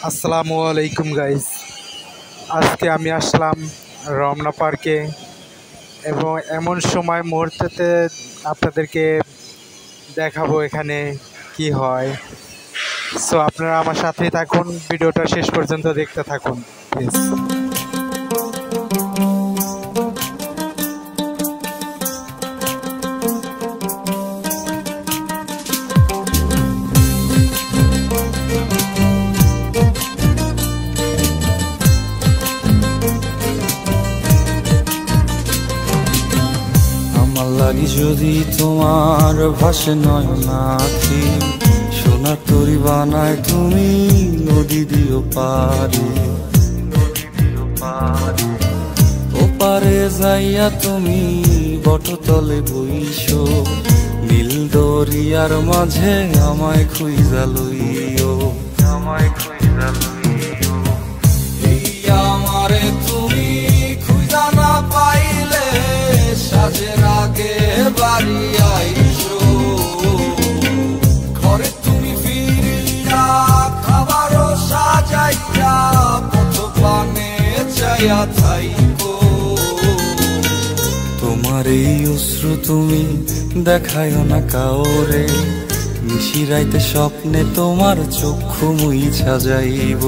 আসসালামু আলাইকুম গাইস। আজকে আমি আসলাম রমনা পার্কে এবং এমন সময় মুহূর্তেতে আপনাদেরকে দেখাবো এখানে কি হয়। সো আপনারা আমার সাথেই থাকুন, ভিডিওটা শেষ পর্যন্ত দেখতে থাকুন প্লিজ। আমার লাগি যদি তোমার ভাসে নয়ন আখি, সোনার তরি বানায় তুমি নদী দিও পারে। ওপারে যাইয়া তুমি বটতলে বইসো, নীল দরিয়ার মাঝে আমায় খুঁজা লইও, আমায় খুঁজা লইও। এই আমারে তুমি খুঁজা না পাইলে সাজের আগে বাড়ি আইসো, ঘরে তুমি ফিরিয়া খাবারও সাজাইয়া পথ পানে চাইয়া থাইকো। তোমার এই অশ্রু তুমি দেখায়ও না কাউরে, নিশিরাইতে স্বপ্নে তোমার চক্ষু মুইছা যাইব।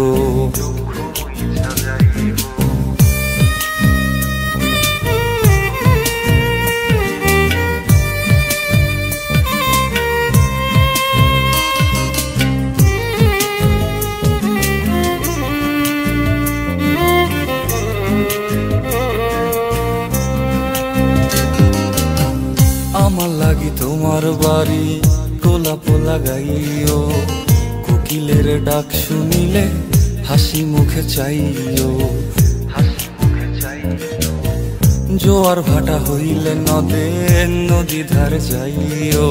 আমার লাগি তোমার বাড়ি গোলাপ লাগাইও, কোকিলের ডাক শুনিলে হাসি মুখে চাইও, হাসি মুখে চাইও। জোয়ার ভাটা হইলে নদে নদী ধারে যাইও,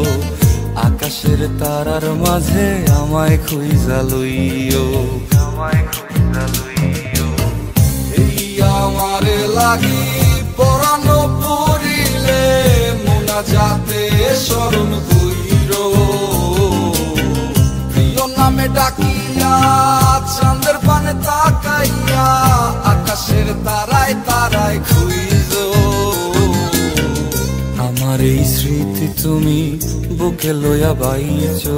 আকাশের তারার মাঝে আমায় খুঁজা লইও, আমায় খুঁজা লইও। এই আমারে লাগি পরানো পড়িলে যাতে স্মরণ কইরো, প্রিয় নামে ডাকিয়া চাঁদের পানে তাকাইয়া আকাশের তারায় তারায় খুঁজো। আমার এই স্মৃতি তুমি বুকে লইয়া বাইছো,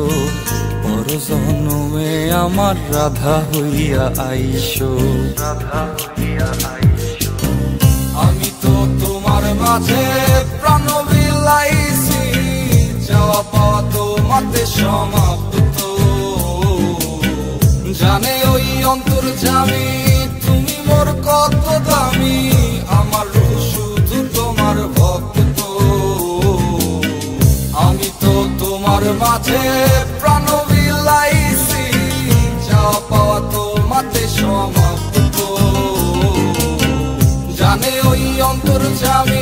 পর জন্মে আমার রাধা হইয়া আইসো, রাধা হইয়া আইসো। আমি তো তোমার মাঝে প্রাণ বিলাইছি, যাওয়া পাওয়া তোমাতে সমাপ্ত। জানে ওই অন্তর্যামী তুমি মোর কত দামি, আমার রূহ শুধু তোমার ভক্ত। আমি তো তোমার মাঝে প্রাণ বিলাইছি, যাওয়া পাওয়া তোমাতে সমাপ্ত। জানে ওই অন্তর্যামী